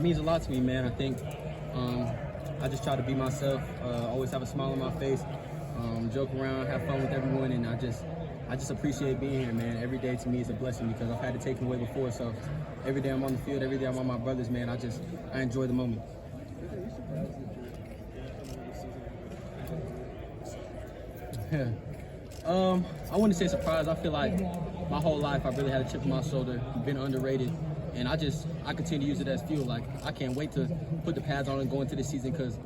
It means a lot to me, man. I think I just try to be myself, always have a smile on my face, joke around, have fun with everyone, and I just appreciate being here, man. Every day to me is a blessing because I've had to take it away before. So every day I'm on the field, every day I'm on my brothers, man. I enjoy the moment. I wouldn't say surprised. I feel like my whole life I've really had a chip on my shoulder, been underrated, and I continue to use it as fuel. Like, I can't wait to put the pads on and go into the season because,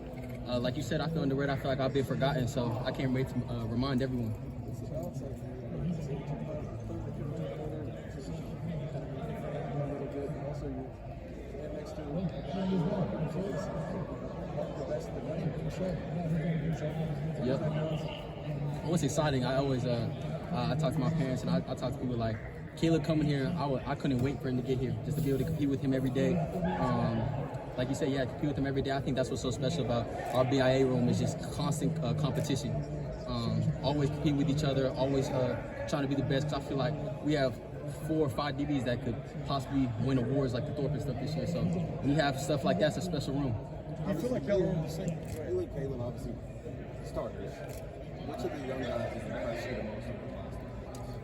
like you said, I feel underrated. I feel like I've been forgotten, so I can't wait to remind everyone. Yep. What's exciting, I always I talk to my parents and I talk to people like Caleb coming here. I couldn't wait for him to get here, just to be able to compete with him every day. Like you said, yeah, compete with him every day. I think that's what's so special about our BIA room is just constant competition. Always compete with each other, always trying to be the best. Cause I feel like we have 4 or 5 DBs that could possibly win awards like the Thorpe and stuff this year. So when you have stuff like that, it's a special room. I feel like y'all are in the same. You and Caleb, obviously, starters. Which of the young guys is impressed you the most?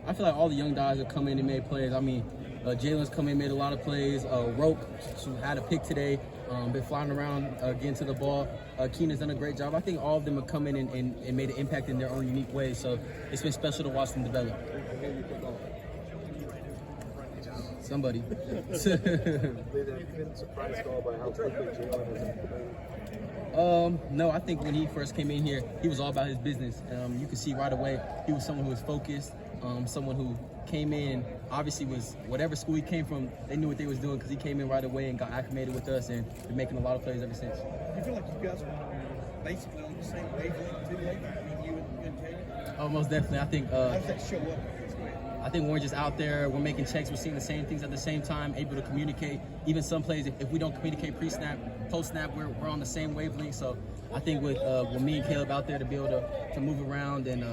I feel like all the young guys have come in and made plays. I mean, Jalen's come in and made a lot of plays. Roke, who had a pick today, been flying around getting to the ball. Keenan's done a great job. I think all of them have come in and made an impact in their own unique way. So it's been special to watch them develop. Somebody. No, I think when he first came in here, he was all about his business. You could see right away he was someone who was focused, someone who came in, obviously was whatever school he came from, they knew what they was doing because he came in right away and got acclimated with us and been making a lot of plays ever since. You feel like you guys are basically on the same wavelength too, like you and Caleb? Oh, most definitely. I think. How does that show up? I think we're just out there, we're making checks, we're seeing the same things at the same time, able to communicate. Even some plays, if we don't communicate pre-snap, post-snap, we're on the same wavelength. So I think with me and Caleb out there to be able to move around and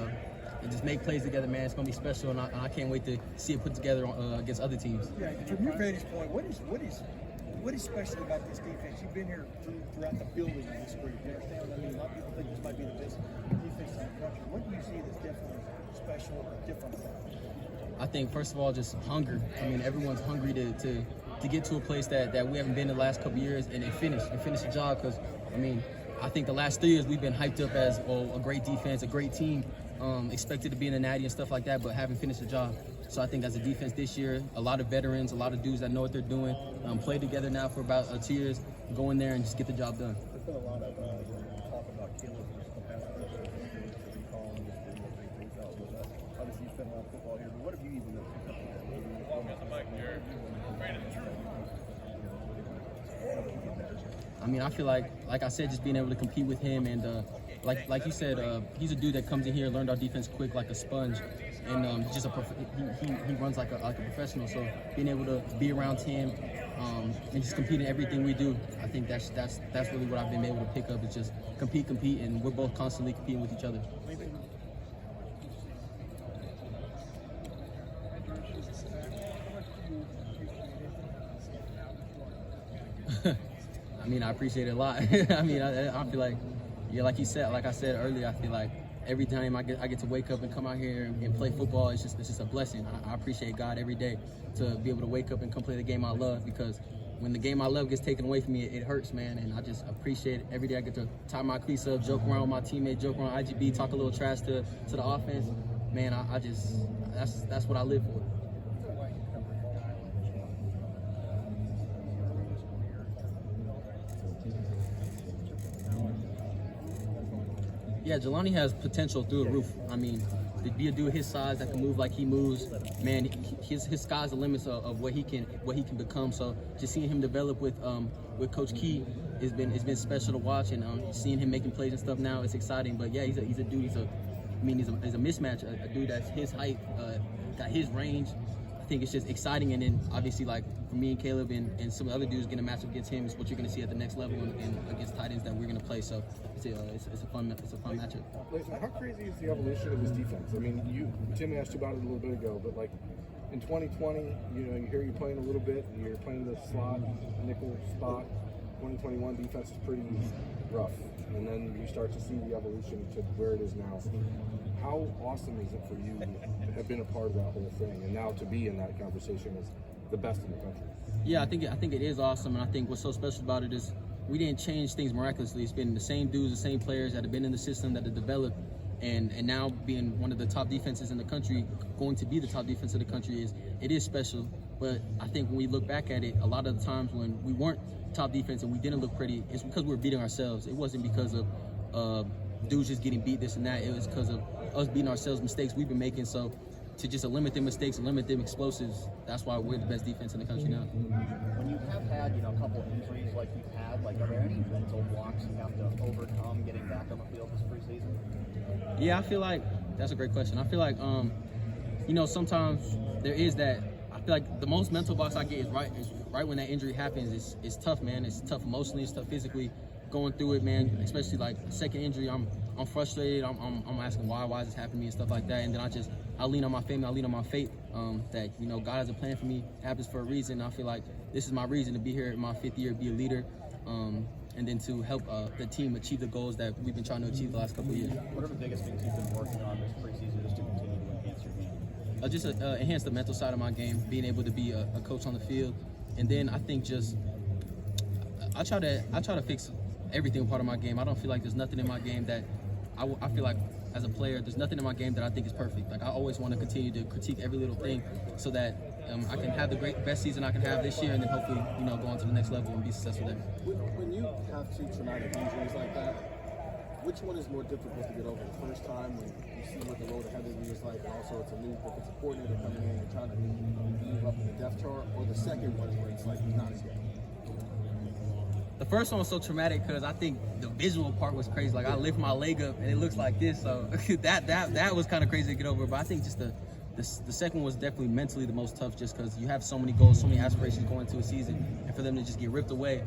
just make plays together, man, it's going to be special, and I can't wait to see it put together against other teams. Yeah, from your vantage point, what is special about this defense? You've been here throughout the building of this group. You understand what I mean? A lot of people think this might be the best defense in the country. What do you see that's definitely special or different about it? I think, first of all, just hunger. I mean, everyone's hungry to get to a place that we haven't been in the last couple of years and finish the job. Because, I mean, I think the last 3 years we've been hyped up as a great defense, a great team, expected to be in the natty and stuff like that, but haven't finished the job. So I think as a defense this year, a lot of veterans, a lot of dudes that know what they're doing, play together now for about 2 years, go in there and just get the job done. There's been a lot of talk about Caleb versus the past couple of years, recalling this video they things out with us. Obviously, you spent a lot of football here, but what have you even picked up on that? I mean, I feel like I said, just being able to compete with him and like you said, he's a dude that comes in here, learned our defense quick like a sponge, and just he runs like a professional. So being able to be around him and just compete in everything we do, I think that's really what I've been able to pick up is just compete, and we're both constantly competing with each other. I mean, I appreciate it a lot. I mean, I feel like, yeah, like I said earlier, I feel like every time I get to wake up and come out here and play football, it's just a blessing. I appreciate God every day to be able to wake up and come play the game I love, because when the game I love gets taken away from me, it hurts, man. And I just appreciate it every day. I get to tie my cleats up, joke around with my teammates, joke around IGB, talk a little trash to the offense. Man, that's what I live for. Yeah, Jelani has potential through the roof. I mean, to be a dude his size that can move like he moves, man, his sky's the limits of what he can become. So just seeing him develop with Coach Key has been special to watch, and seeing him making plays and stuff now, it's exciting. But yeah, he's a dude. He's a mismatch. A dude that's his height, got his range. I think it's just exciting, and then obviously, like for me and Caleb and some other dudes getting a matchup against him is what you're going to see at the next level and against tight ends that we're going to play. So it's a fun matchup. Lathan, how crazy is the evolution of this defense? I mean, Tim asked you about it a little bit ago, but like in 2020, you hear you playing a little bit, and you're playing the slot, nickel spot. 2021 defense is pretty rough, and then you start to see the evolution to where it is now. How awesome is it for you to have been a part of that whole thing, and now to be in that conversation as the best in the country? Yeah, I think it is awesome, and I think what's so special about it is we didn't change things miraculously. It's been the same dudes, the same players that have been in the system, that have developed, and now being one of the top defenses in the country, going to be the top defense in the country is special. But I think when we look back at it, a lot of the times when we weren't top defense and we didn't look pretty, it's because we were beating ourselves. It wasn't because of dudes just getting beat, this and that. It was because of us beating ourselves, mistakes we've been making. So to just limit them mistakes and limit them explosives, that's why we're the best defense in the country now. When you have had, a couple of injuries like you've had, are there any mental blocks you have to overcome getting back on the field this preseason? Yeah, I feel like that's a great question. I feel like, sometimes there is that. I feel like the most mental blocks I get is right when that injury happens. It's tough, man. It's tough emotionally. It's tough physically. Going through it, man. Especially like second injury, I'm frustrated. I'm asking why is this happening to me and stuff like that. And then I lean on my family. I lean on my faith. That God has a plan for me. It happens for a reason. I feel like this is my reason to be here in my 5th year, be a leader. And then to help the team achieve the goals that we've been trying to achieve the last couple of years. What are the biggest things you've been working on this preseason just to continue to enhance your game? Just enhance the mental side of my game, being able to be a coach on the field, and then I think I try to fix everything part of my game. I don't feel like there's nothing in my game that I feel like as a player, there's nothing in my game that I think is perfect. Like I always want to continue to critique every little thing so that I can have the best season I can have this year, and then hopefully go on to the next level and be successful there. When you have 2 traumatic injuries like that, which one is more difficult to get over? The first time when you see what the road ahead of you is like, and also it's a new defensive coordinator coming in and trying to move up in the depth chart, or the second one where it's like not as good? The first one was so traumatic because I think the visual part was crazy. Like I lift my leg up and it looks like this, so that was kind of crazy to get over. But I think just the second one was definitely mentally the most tough, just because you have so many goals, so many aspirations going into a season, and for them to just get ripped away,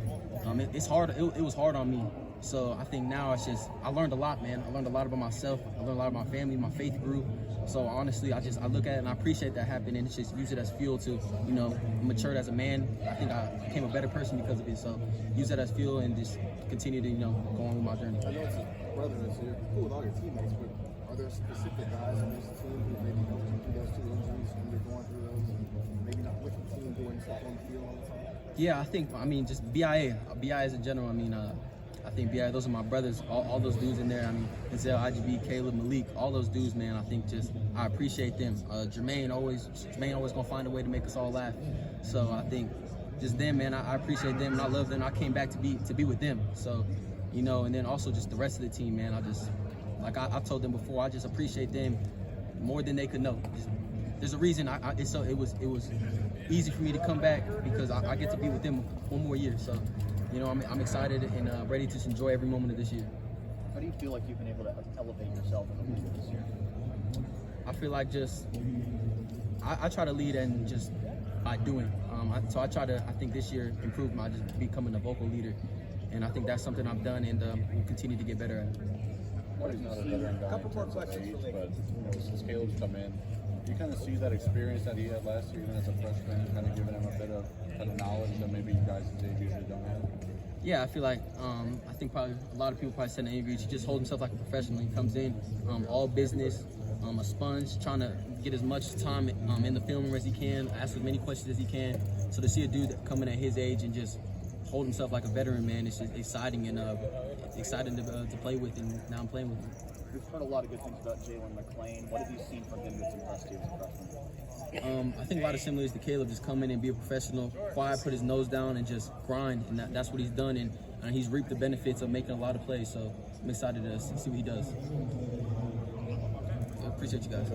it's hard. It was hard on me. So I think now I learned a lot, man. I learned a lot about myself. I learned a lot about my family. My faith grew. So honestly, I look at it and I appreciate that happened, and just use it as fuel to, mature as a man. I think I became a better person because of it. So use that as fuel and just continue to, go on with my journey. I know it's a brother, so you're cool with all your teammates, but are there specific guys on this team who maybe helped you through those 2 injuries when you're going through those, and maybe not with the team doing stuff on the field all the time? Yeah, I think, just BIAs in general. I think BIA, those are my brothers, all those dudes in there. Denzel, IGB, Caleb, Malik, all those dudes, man. I think I appreciate them. Jermaine always gonna find a way to make us all laugh. So I think just them, man. I appreciate them and I love them. I came back to be with them. So, and then also just the rest of the team, man. I've told them before, I just appreciate them more than they could know. There's a reason it was easy for me to come back because I get to be with them one more year. So, I'm excited and ready to enjoy every moment of this year. How do you feel like you've been able to elevate yourself in the league this year? I feel like I try to lead and just by doing. I think this year improve my just becoming a vocal leader, and I think that's something I've done and will continue to get better at. He's not a veteran guy in terms of age, but since Caleb's come in, you kind of see that experience that he had last year, even as a freshman, kind of giving him a bit of knowledge that maybe guys his age usually don't have. Yeah, I feel like I think probably a lot of people probably said in the interviews, he just holds himself like a professional. He comes in all business, a sponge, trying to get as much time in the film room as he can, ask as many questions as he can. So to see a dude that come in at his age and just hold himself like a veteran, man, it's just exciting and exciting to play with, and now I'm playing with him. We've heard a lot of good things about Jalen McClain. What have you seen from him that's impressed you as a freshman? I think a lot of similarities to Caleb. Just come in and be a professional, quiet, put his nose down, and just grind. And that's what he's done. And he's reaped the benefits of making a lot of plays. So I'm excited to see what he does. I appreciate you guys.